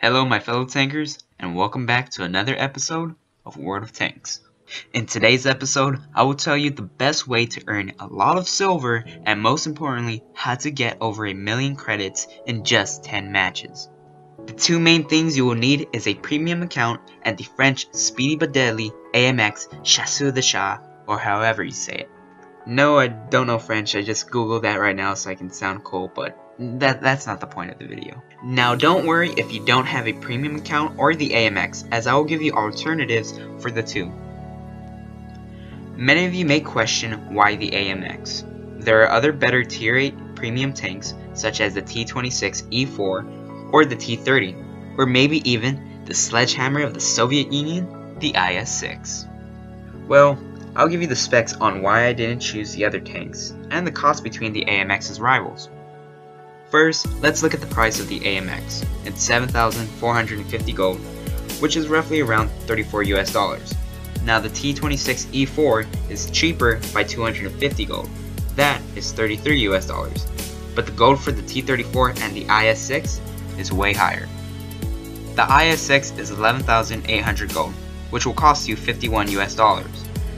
Hello my fellow tankers, and welcome back to another episode of World of Tanks. In today's episode, I will tell you the best way to earn a lot of silver and most importantly, how to get over 1,000,000 credits in just 10 matches. The two main things you will need is a premium account and the French Speedy but Deadly AMX Chasseur de Chat, or however you say it. No, I don't know French, I just googled that right now so I can sound cool, but that's not the point of the video. Now don't worry if you don't have a premium account or the AMX, as I will give you alternatives for the two. Many of you may question why the AMX. There are other better tier 8 premium tanks such as the T-26E4 or the T-30, or maybe even the sledgehammer of the Soviet Union, the IS-6. Well, I'll give you the specs on why I didn't choose the other tanks, and the cost between the AMX's rivals. First, let's look at the price of the AMX. It's 7,450 gold, which is roughly around $34 US. Now the T-26E4 is cheaper by 250 gold. That is $33 US. But the gold for the T-34 and the IS-6 is way higher. The IS-6 is 11,800 gold, which will cost you $51 US.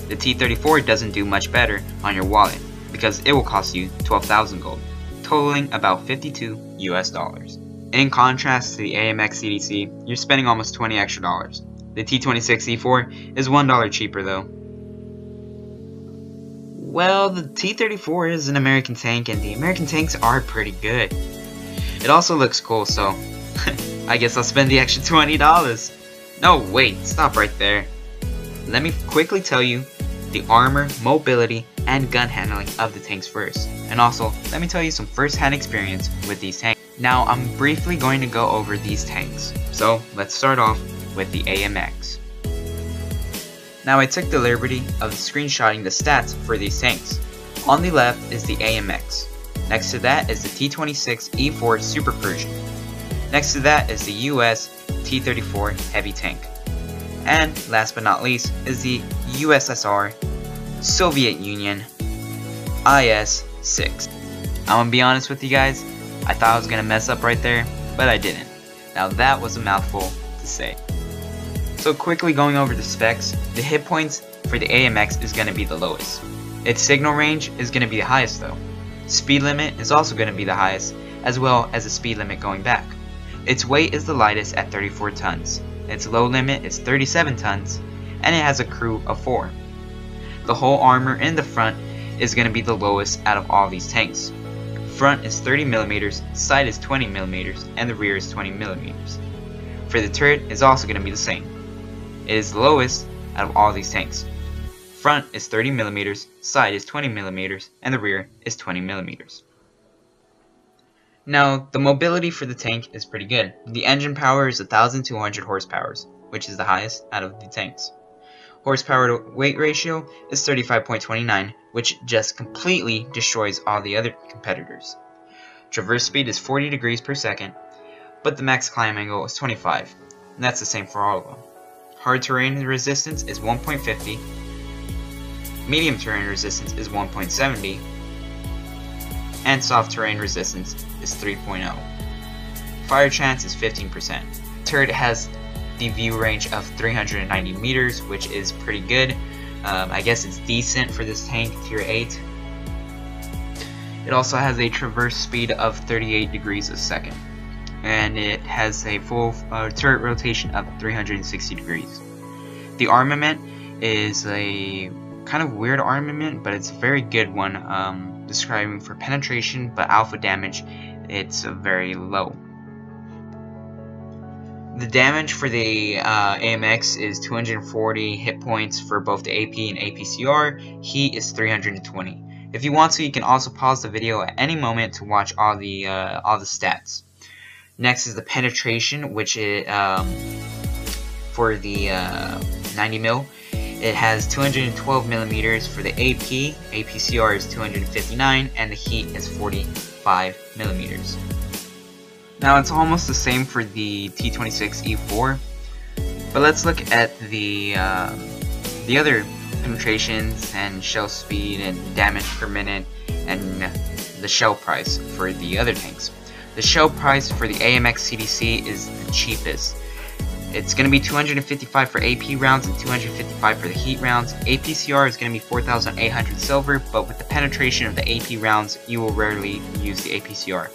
The T-34 doesn't do much better on your wallet, because it will cost you 12,000 gold, totaling about $52 US. In contrast to the AMX CDC, you're spending almost $20 extra. The T-26E4 is $1 cheaper though. Well, the T-34 is an American tank, and the American tanks are pretty good. It also looks cool, so I guess I'll spend the extra $20. No, wait, stop right there. Let me quickly tell you the armor, mobility, and gun handling of the tanks first. And also, let me tell you some first-hand experience with these tanks. Now, I'm briefly going to go over these tanks. So, let's start off with the AMX. Now, I took the liberty of screenshotting the stats for these tanks. On the left is the AMX. Next to that is the T-26E4 Super Pershing. Next to that is the US T-34 Heavy Tank. And last but not least is the USSR Soviet Union IS-6. I'm gonna be honest with you guys, I thought I was gonna mess up right there, but I didn't. Now that was a mouthful to say. So quickly going over the specs, the hit points for the AMX is gonna be the lowest. Its signal range is gonna be the highest though. Speed limit is also gonna be the highest, as well as the speed limit going back. Its weight is the lightest at 34 tons. Its low limit is 37 tons, and it has a crew of 4. The whole armor in the front is going to be the lowest out of all these tanks. Front is 30mm, side is 20mm, and the rear is 20mm. For the turret is also going to be the same. It is the lowest out of all these tanks. Front is 30mm, side is 20mm, and the rear is 20mm. Now, the mobility for the tank is pretty good. The engine power is 1,200 horsepower, which is the highest out of the tanks. Horsepower to weight ratio is 35.29, which just completely destroys all the other competitors. Traverse speed is 40 degrees per second, but the max climb angle is 25, and that's the same for all of them. Hard terrain resistance is 1.50, medium terrain resistance is 1.70, and soft terrain resistance is 3.0. Fire chance is 15%. Turret has the view range of 390 meters, which is pretty good. I guess it's decent for this tank, tier 8. It also has a traverse speed of 38 degrees a second, and it has a full turret rotation of 360 degrees. The armament is a kind of weird armament, but it's a very good one. Describing for penetration, but alpha damage, it's very low. The damage for the AMX is 240 hit points for both the AP and APCR. Heat is 320. If you want to, you can also pause the video at any moment to watch all the stats. Next is the penetration, which is for the 90mm. It has 212mm for the AP, APCR is 259, and the heat is 45mm. Now it's almost the same for the T-26E4, but let's look at the other penetrations and shell speed and damage per minute and the shell price for the other tanks. The shell price for the AMX CDC is the cheapest. It's going to be 255 for AP rounds and 255 for the heat rounds. APCR is going to be 4,800 silver, but with the penetration of the AP rounds, you will rarely use the APCR.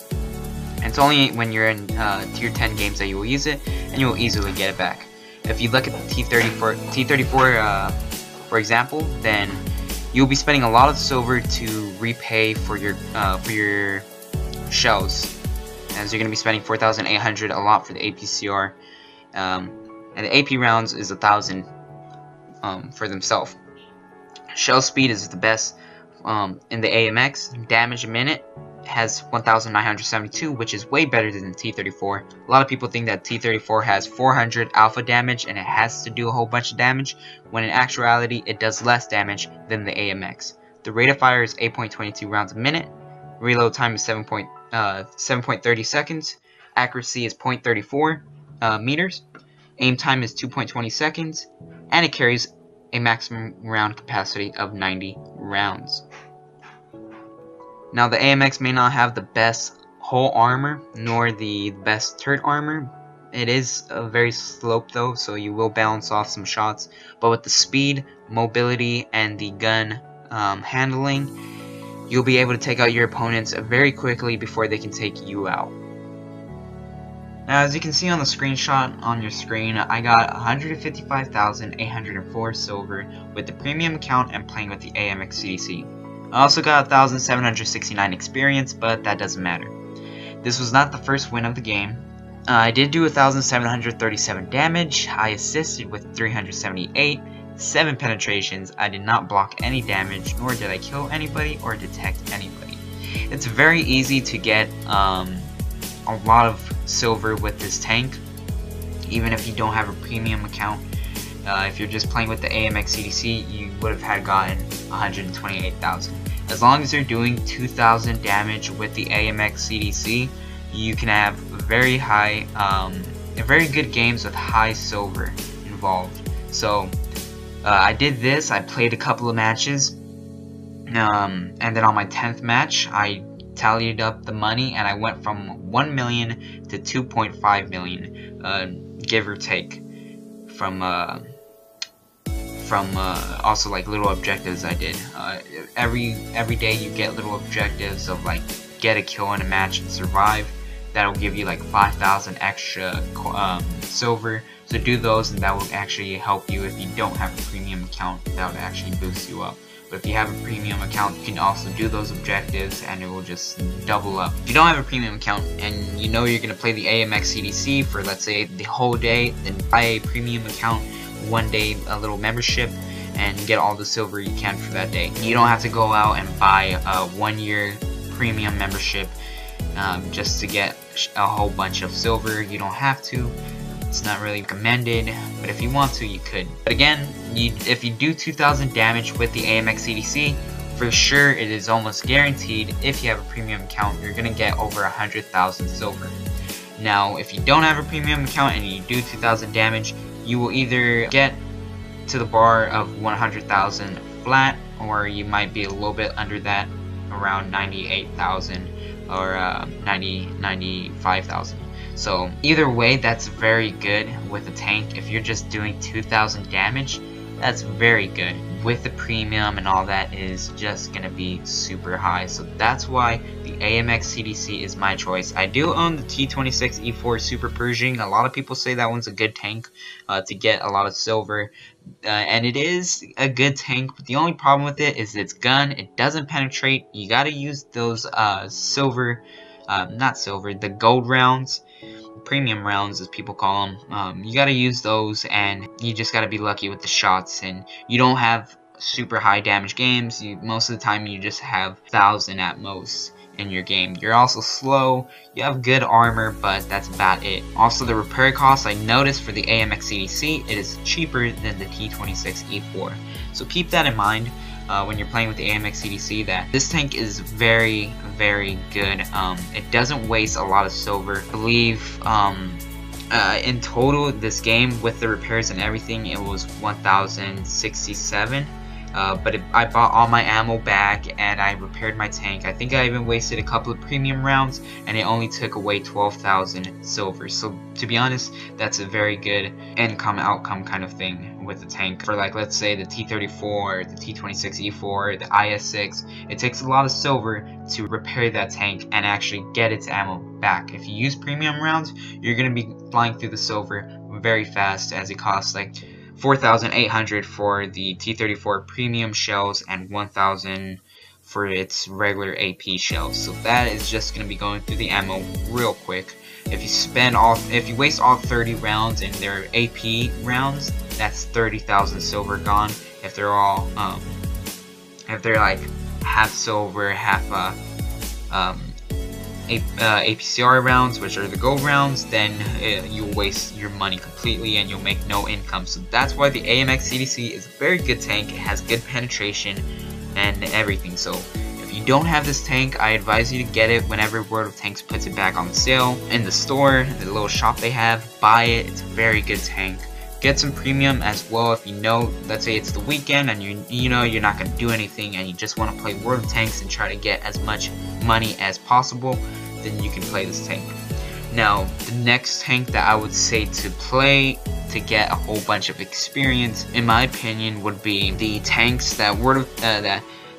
And it's only when you're in tier 10 games that you will use it, and you will easily get it back. If you look at the T34 for example, then you'll be spending a lot of silver to repay for your shells, as you're going to be spending 4,800 a lot for the APCR. And the AP rounds is 1,000 for themselves. Shell speed is the best in the AMX. Damage a minute has 1,972, which is way better than the T34. A lot of people think that T34 has 400 alpha damage and it has to do a whole bunch of damage, when in actuality it does less damage than the AMX. The rate of fire is 8.22 rounds a minute. Reload time is 7.30 seconds. Accuracy is 0.34 meters. Aim time is 2.20 seconds, and it carries a maximum round capacity of 90 rounds. Now, the AMX may not have the best whole armor nor the best turret armor. It is very sloped though, so you will bounce off some shots, but with the speed, mobility, and the gun handling, you'll be able to take out your opponents very quickly before they can take you out. Now, as you can see on the screenshot on your screen, I got 155,804 silver with the premium account and playing with the AMX CDC. I also got 1,769 experience, but that doesn't matter. This was not the first win of the game. I did do 1,737 damage. I assisted with 378, 7 penetrations. I did not block any damage, nor did I kill anybody or detect anybody. It's very easy to get a lot of silver with this tank, even if you don't have a premium account. If you're just playing with the AMX CDC, you would have had gotten 128,000. As long as you're doing 2,000 damage with the AMX CDC, you can have very high, very good games with high silver involved. So I did this. I played a couple of matches, and then on my 10th match, I tallied up the money, and I went from 1 million to 2.5 million, give or take, from also like little objectives I did. Every day you get little objectives of like get a kill in a match and survive. That'll give you like 5,000 extra silver. So do those, and that will actually help you. If you don't have a premium account, that would actually boost you up. But if you have a premium account, you can also do those objectives and it will just double up. If you don't have a premium account and you know you're going to play the AMX CDC for, let's say, the whole day, then buy a premium account, one day, a little membership, and get all the silver you can for that day. You don't have to go out and buy a 1-year premium membership just to get a whole bunch of silver. You don't have to. It's not really recommended, but if you want to, you could. But again, if you do 2,000 damage with the AMX CDC, for sure it is almost guaranteed, if you have a premium account, you're going to get over 100,000 silver. Now, if you don't have a premium account and you do 2,000 damage, you will either get to the bar of 100,000 flat, or you might be a little bit under that, around 98,000 or 95,000. So either way, that's very good with a tank. If you're just doing 2,000 damage, that's very good. With the premium and all that, is just gonna be super high. So that's why the AMX CDC is my choice. I do own the T26E4 Super Pershing. A lot of people say that one's a good tank to get a lot of silver, and it is a good tank. But the only problem with it is its gun. It doesn't penetrate. You gotta use those the gold rounds, premium rounds as people call them. You gotta use those, and you just gotta be lucky with the shots, and you don't have super high damage games. Most of the time you just have 1,000 at most in your game. You're also slow, you have good armor, but that's about it. Also, the repair cost, I noticed for the AMX CDC, it is cheaper than the T26E4. So keep that in mind when you're playing with the AMX CDC, that this tank is very, very good. It doesn't waste a lot of silver. I believe in total this game, with the repairs and everything, it was 1,067 but I bought all my ammo back and I repaired my tank. I think I even wasted a couple of premium rounds and it only took away 12,000 silver. So to be honest, that's a very good outcome kind of thing with the tank. For like, let's say the T-34, the T-26E4, the IS-6, it takes a lot of silver to repair that tank and actually get its ammo back. If you use premium rounds, you're going to be flying through the silver very fast, as it costs like 4,800 for the T-34 premium shells and 1,000 for its regular AP shells. So that is just going to be going through the ammo real quick. If you waste all 30 rounds in their AP rounds, that's 30,000 silver gone. If they're all if they're like half silver, half APCR rounds, which are the gold rounds, then you'll waste your money completely and you'll make no income. So that's why the AMX CDC is a very good tank. It has good penetration and everything. So if you don't have this tank, I advise you to get it whenever World of Tanks puts it back on sale in the store, the little shop they have. Buy it. It's a very good tank. Get some premium as well if you know, let's say it's the weekend and you know you're not going to do anything and you just want to play World of Tanks and try to get as much money as possible, then you can play this tank. Now, the next tank that I would say to play to get a whole bunch of experience, in my opinion, would be the tanks that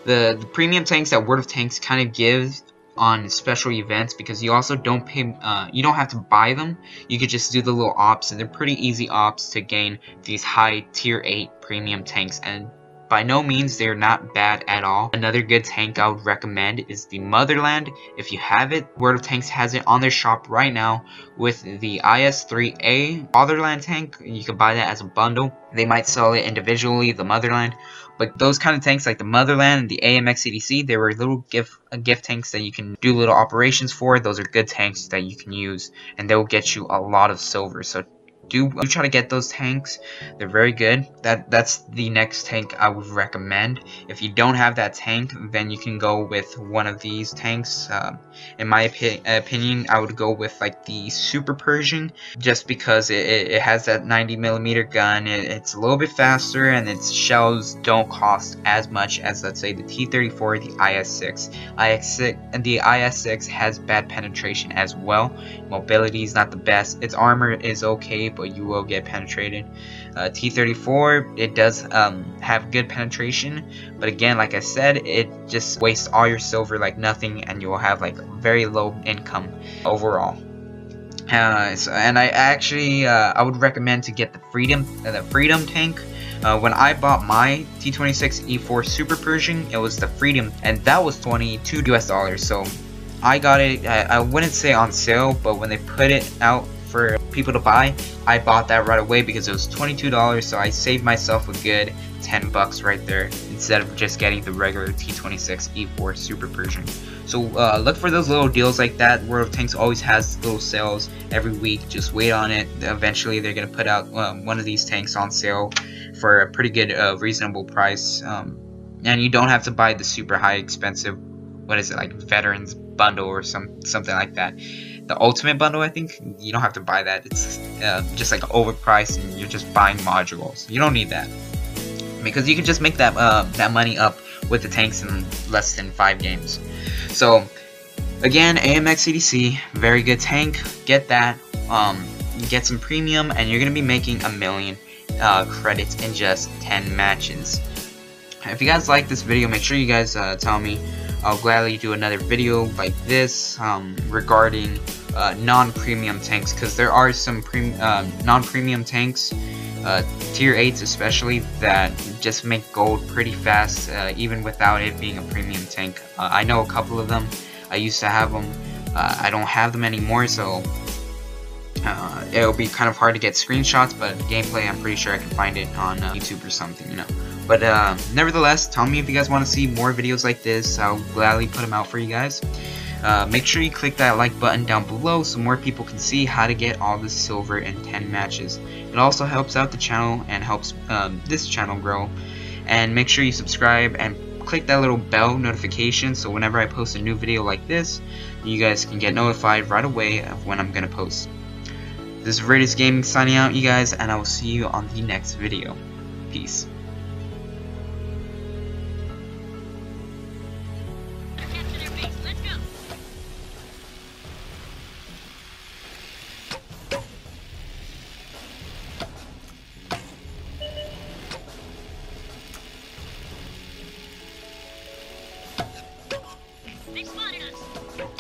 the premium tanks that World of Tanks kind of gives on special events, because you also don't pay, you don't have to buy them. You could just do the little ops, and they're pretty easy ops to gain these high tier 8 premium tanks, and by no means they're not bad at all. Another good tank I would recommend is the Motherland. If you have it, World of Tanks has it on their shop right now with the IS-3A Motherland tank. You can buy that as a bundle. They might sell it individually, the Motherland, but those kind of tanks like the Motherland and the AMX CDC, they were little gift tanks that you can do little operations for. Those are good tanks that you can use, and they will get you a lot of silver. So do try to get those tanks. They're very good. That's the next tank I would recommend. If you don't have that tank, then you can go with one of these tanks. In my opinion, I would go with like the Super Pershing, just because it has that 90mm gun. It's a little bit faster, and its shells don't cost as much as, let's say, the T-34, the IS-6. And the IS-6 has bad penetration as well. Mobility is not the best. Its armor is okay, but you will get penetrated. T-34, it does have good penetration, but again, like I said, it just wastes all your silver like nothing, and you will have like very low income overall. And I actually I would recommend to get the Freedom tank. When I bought my T-26E4 Super Pershing, it was the Freedom, and that was $22 US. So I got it, I wouldn't say on sale, but when they put it out for people to buy, I bought that right away because it was $22, so I saved myself a good 10 bucks right there instead of just getting the regular T-26E4 Super Pershing. So look for those little deals like that. World of Tanks always has little sales every week. Just wait on it. Eventually they're going to put out one of these tanks on sale for a pretty good reasonable price, and you don't have to buy the super high expensive, what is it, like Veterans bundle or something like that. The Ultimate bundle, I think, you don't have to buy that. It's just like overpriced, and you're just buying modules. You don't need that, because you can just make that that money up with the tanks in less than 5 games. So again, AMX CDC, very good tank. Get that. Get some premium, and you're gonna be making 1,000,000 credits in just 10 matches. If you guys like this video, make sure you guys tell me. I'll gladly do another video like this regarding non-premium tanks, because there are some non-premium tanks, tier 8s especially, that just make gold pretty fast even without it being a premium tank. I know a couple of them. I used to have them. I don't have them anymore, so it'll be kind of hard to get screenshots, but gameplay, I'm pretty sure I can find it on YouTube or something, you know. But nevertheless, tell me if you guys want to see more videos like this. I'll gladly put them out for you guys. Make sure you click that like button down below so more people can see how to get all this silver in 10 matches. It also helps out the channel and helps this channel grow. And make sure you subscribe and click that little bell notification so whenever I post a new video like this, you guys can get notified right away of when I'm gonna post. This is Radius Gaming signing out, you guys, and I will see you on the next video. Peace. They spotted us.